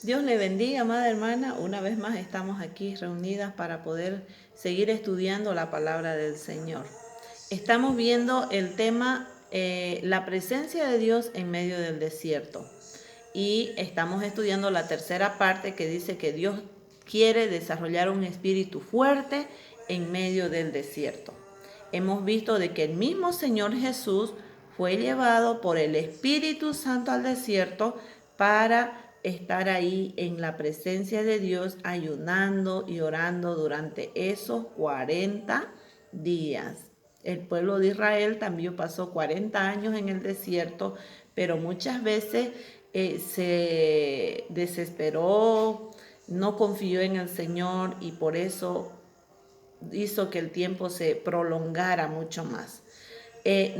Dios le bendiga, amada hermana. Una vez más estamos aquí reunidas para poder seguir estudiando la palabra del Señor. Estamos viendo el tema, la presencia de Dios en medio del desierto. Y estamos estudiando la tercera parte que dice que Dios quiere desarrollar un espíritu fuerte en medio del desierto. Hemos visto de que el mismo Señor Jesús fue llevado por el Espíritu Santo al desierto para estar ahí en la presencia de Dios, ayunando y orando durante esos 40 días. El pueblo de Israel también pasó 40 años en el desierto, pero muchas veces se desesperó, no confió en el Señor y por eso hizo que el tiempo se prolongara mucho más.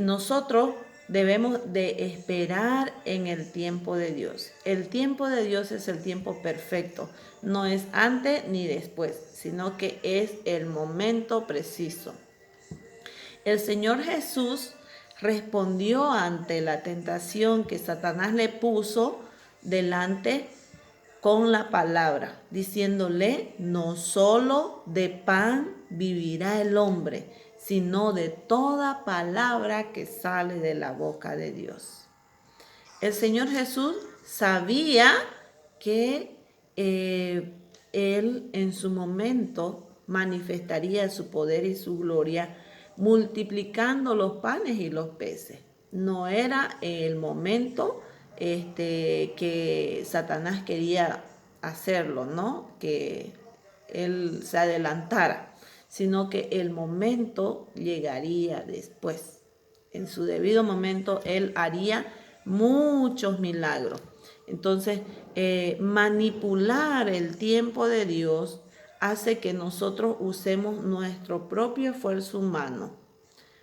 Nosotros debemos de esperar en el tiempo de Dios. El tiempo de Dios es el tiempo perfecto. No es antes ni después, sino que es el momento preciso. El Señor Jesús respondió ante la tentación que Satanás le puso delante con la palabra, diciéndole, no solo de pan vivirá el hombre, sino de toda palabra que sale de la boca de Dios. El Señor Jesús sabía que Él en su momento manifestaría su poder y su gloria multiplicando los panes y los peces. No era el momento que Satanás quería hacerlo, ¿no? Que él se adelantara, sino que el momento llegaría después. En su debido momento él haría muchos milagros. Entonces, manipular el tiempo de Dios hace que nosotros usemos nuestro propio esfuerzo humano.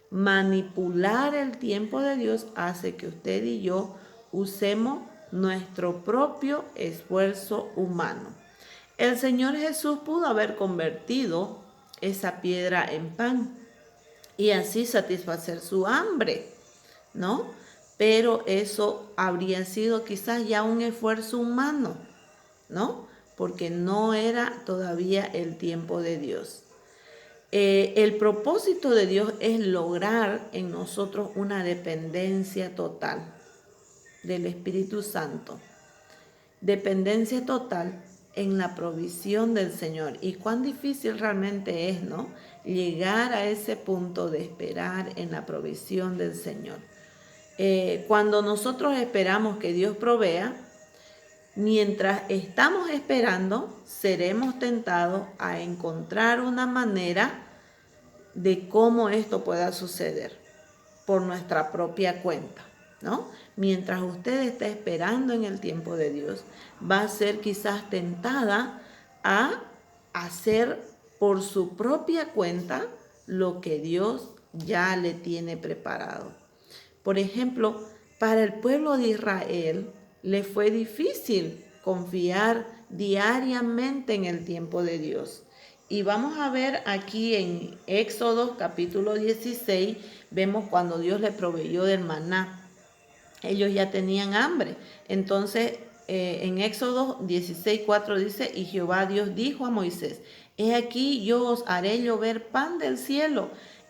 Manipular el tiempo de Dios hace que usted y yo usemos nuestro propio esfuerzo humano. El Señor Jesús pudo haber convertido esa piedra en pan y así satisfacer su hambre, ¿no? Pero eso habría sido quizás ya un esfuerzo humano, ¿no? Porque no era todavía el tiempo de Dios. El propósito de Dios es lograr en nosotros una dependencia total del Espíritu Santo. Dependencia total en la provisión del Señor. Y cuán difícil realmente es, ¿no? Llegar a ese punto de esperar en la provisión del Señor. Cuando nosotros esperamos que Dios provea, mientras estamos esperando, seremos tentados a encontrar una manera de cómo esto pueda suceder por nuestra propia cuenta, ¿no? Mientras usted está esperando en el tiempo de Dios, va a ser quizás tentada a hacer por su propia cuenta lo que Dios ya le tiene preparado. Por ejemplo, para el pueblo de Israel le fue difícil confiar diariamente en el tiempo de Dios. Y vamos a ver aquí en Éxodo capítulo 16, vemos cuando Dios le proveyó del maná. Ellos ya tenían hambre. Entonces, en Éxodo 16:4 dice, y Jehová Dios dijo a Moisés, he aquí yo os haré llover pan del cielo,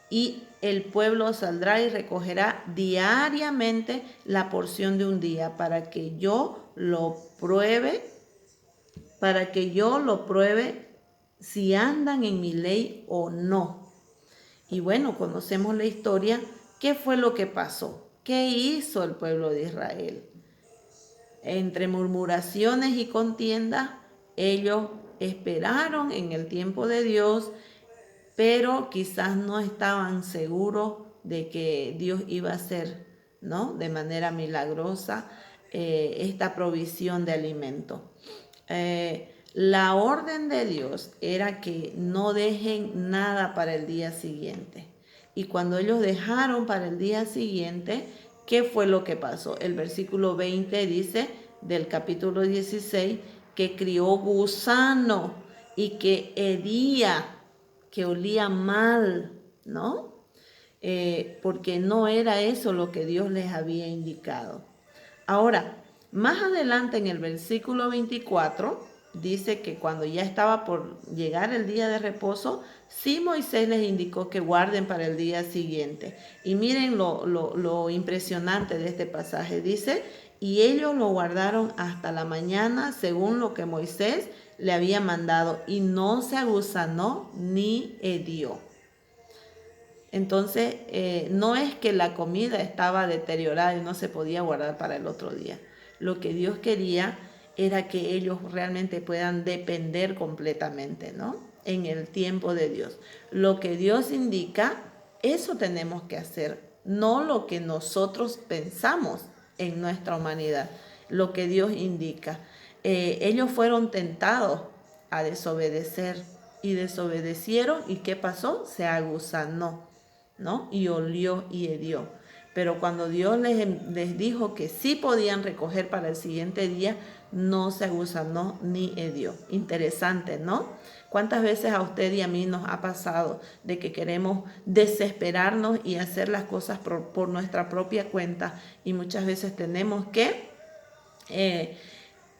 y el pueblo saldrá y recogerá diariamente la porción de un día, para que yo lo pruebe si andan en mi ley o no. Y bueno, conocemos la historia. ¿Qué fue lo que pasó? ¿Qué hizo el pueblo de Israel? Entre murmuraciones y contiendas, ellos esperaron en el tiempo de Dios, pero quizás no estaban seguros de que Dios iba a hacer, ¿no? De manera milagrosa esta provisión de alimento. La orden de Dios era que no dejen nada para el día siguiente. Y cuando ellos dejaron para el día siguiente, ¿qué fue lo que pasó? El versículo 20 dice del capítulo 16 que crió gusano y que hería, que olía mal, ¿no? Porque no era eso lo que Dios les había indicado. Ahora, Más adelante en el versículo 24 dice que cuando ya estaba por llegar el día de reposo, sí Moisés les indicó que guarden para el día siguiente. Y miren lo impresionante de este pasaje. Dice, y ellos lo guardaron hasta la mañana según lo que Moisés le había mandado, y no se agusanó ni hedió. Entonces, no es que la comida estaba deteriorada y no se podía guardar para el otro día. Lo que Dios quería era que ellos realmente puedan depender completamente, ¿no? En el tiempo de Dios. Lo que Dios indica, eso tenemos que hacer, no lo que nosotros pensamos en nuestra humanidad, lo que Dios indica. Ellos fueron tentados a desobedecer y desobedecieron, ¿y qué pasó? Se agusanó, ¿no? Y olió y hedió. Pero cuando Dios les dijo que sí podían recoger para el siguiente día, no se agusanó ni hedió. Interesante, ¿no? ¿Cuántas veces a usted y a mí nos ha pasado de que queremos desesperarnos y hacer las cosas por nuestra propia cuenta? Y muchas veces tenemos que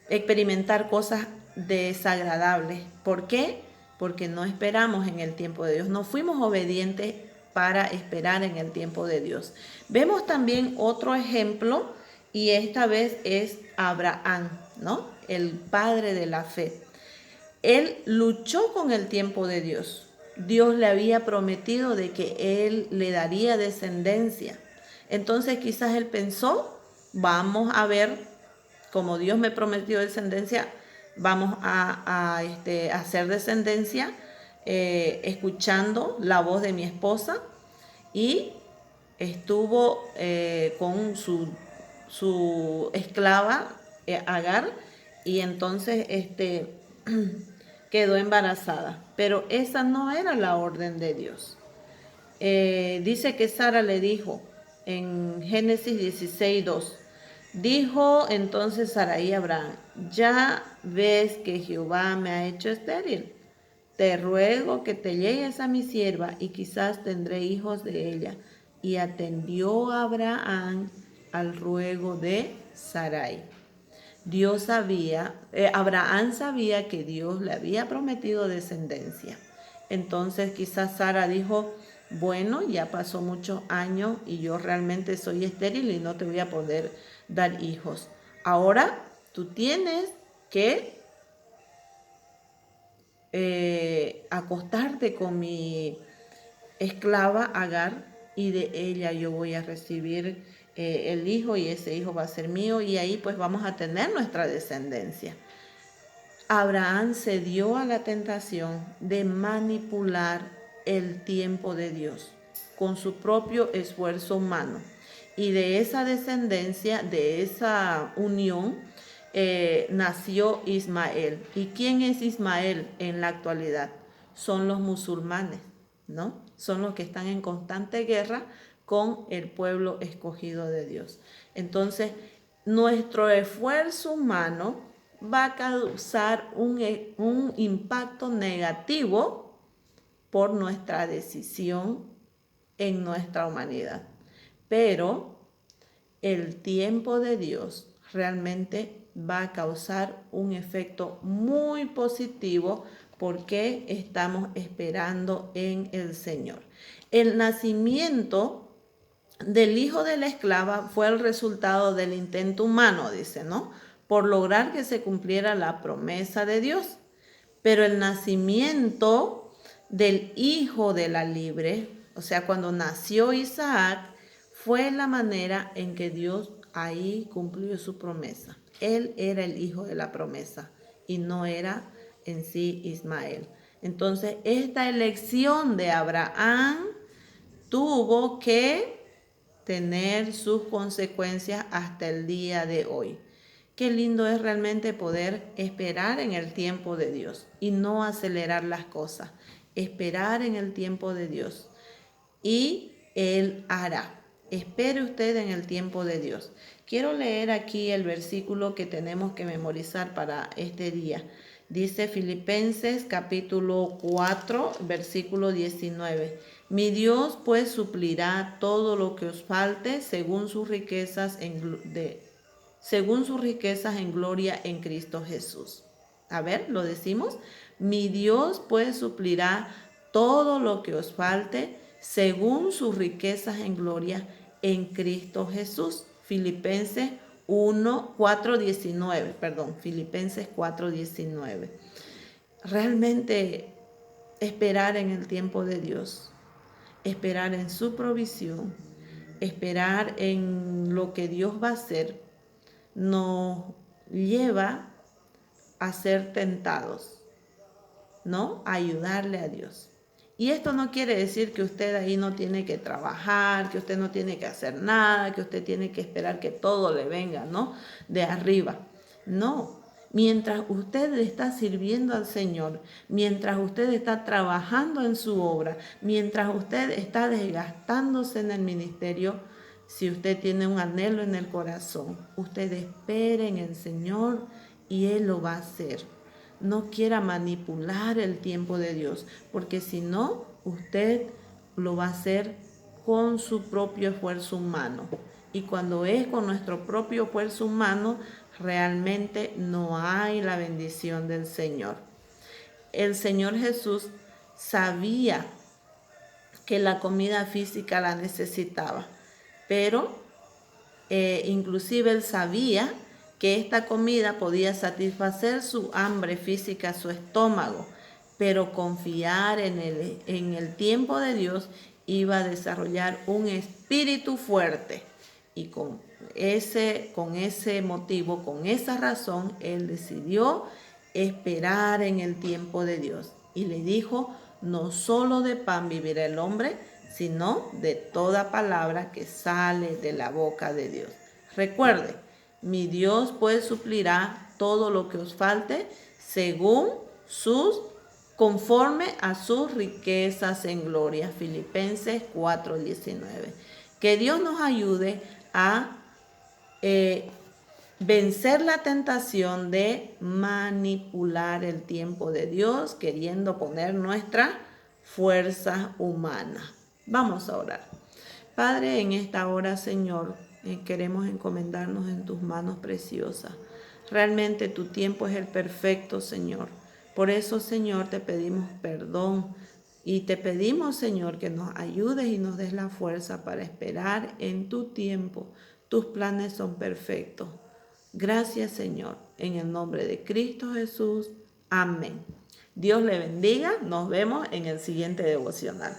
experimentar cosas desagradables. ¿Por qué? Porque no esperamos en el tiempo de Dios. No fuimos obedientes para esperar en el tiempo de Dios. Vemos también otro ejemplo, y esta vez es Abraham, ¿no? El padre de la fe. Él luchó con el tiempo de Dios. Dios le había prometido de que él le daría descendencia. Entonces quizás él pensó, vamos a ver, como Dios me prometió descendencia, vamos a hacer descendencia escuchando la voz de mi esposa. Y estuvo con su esclava Agar, y entonces quedó embarazada. Pero esa no era la orden de Dios. Dice que Sara le dijo en Génesis 16:2. Dijo entonces Sarai a Abraham, ya ves que Jehová me ha hecho estéril. Te ruego que te llegues a mi sierva y quizás tendré hijos de ella. Y atendió Abraham al ruego de Sarai. Abraham sabía que Dios le había prometido descendencia. Entonces quizás Sara dijo, bueno, ya pasó muchos años y yo realmente soy estéril y no te voy a poder dar hijos. Ahora tú tienes que acostarte con mi esclava Agar, y de ella yo voy a recibir el hijo, y ese hijo va a ser mío, y ahí pues vamos a tener nuestra descendencia. Abraham cedió a la tentación de manipular el tiempo de Dios con su propio esfuerzo humano, y de esa descendencia, de esa unión, nació Ismael. ¿Y quién es Ismael en la actualidad? Son los musulmanes, ¿no? Son los que están en constante guerra con el pueblo escogido de Dios. Entonces, nuestro esfuerzo humano va a causar un impacto negativo por nuestra decisión en nuestra humanidad. Pero el tiempo de Dios realmente va a causar un efecto muy positivo porque estamos esperando en el Señor. El nacimiento del hijo de la esclava fue el resultado del intento humano, dice, ¿no? Por lograr que se cumpliera la promesa de Dios. Pero el nacimiento del hijo de la libre, o sea, cuando nació Isaac, fue la manera en que Dios ahí cumplió su promesa. Él era el hijo de la promesa y no era en sí Ismael. Entonces, esta elección de Abraham tuvo que tener sus consecuencias hasta el día de hoy. Qué lindo es realmente poder esperar en el tiempo de Dios y no acelerar las cosas. Esperar en el tiempo de Dios y Él hará. Espere usted en el tiempo de Dios. Quiero leer aquí el versículo que tenemos que memorizar para este día. Dice Filipenses capítulo 4, versículo 19. Mi Dios pues suplirá todo lo que os falte según sus riquezas según sus riquezas en gloria en Cristo Jesús. A ver, lo decimos. Mi Dios pues suplirá todo lo que os falte según sus riquezas en gloria en Cristo Jesús. Filipenses 4:19, perdón, Filipenses 4:19. Realmente esperar en el tiempo de Dios, esperar en su provisión, esperar en lo que Dios va a hacer, nos lleva a ser tentados, ¿no? A ayudarle a Dios. Y esto no quiere decir que usted ahí no tiene que trabajar, que usted no tiene que hacer nada, que usted tiene que esperar que todo le venga, ¿no? De arriba. No. Mientras usted le está sirviendo al Señor, mientras usted está trabajando en su obra, mientras usted está desgastándose en el ministerio, si usted tiene un anhelo en el corazón, usted espere en el Señor y Él lo va a hacer. No quiera manipular el tiempo de Dios, porque si no, usted lo va a hacer con su propio esfuerzo humano. Y cuando es con nuestro propio esfuerzo humano, realmente no hay la bendición del Señor. El Señor Jesús sabía que la comida física la necesitaba, pero inclusive Él sabía que esta comida podía satisfacer su hambre física, su estómago, pero confiar en el tiempo de Dios iba a desarrollar un espíritu fuerte. Y con ese motivo, con esa razón, Él decidió esperar en el tiempo de Dios. Y le dijo, no solo de pan vivirá el hombre, sino de toda palabra que sale de la boca de Dios. Recuerde, mi Dios pues suplirá todo lo que os falte conforme a sus riquezas en gloria. Filipenses 4:19. Que Dios nos ayude a vencer la tentación de manipular el tiempo de Dios, queriendo poner nuestra fuerza humana. Vamos a orar. Padre, en esta hora, Señor, queremos encomendarnos en tus manos preciosas. Realmente tu tiempo es el perfecto, Señor. Por eso, Señor, te pedimos perdón y te pedimos, Señor, que nos ayudes y nos des la fuerza para esperar en tu tiempo. Tus planes son perfectos. Gracias, Señor, en el nombre de Cristo Jesús. Amén. Dios le bendiga. Nos vemos en el siguiente devocional.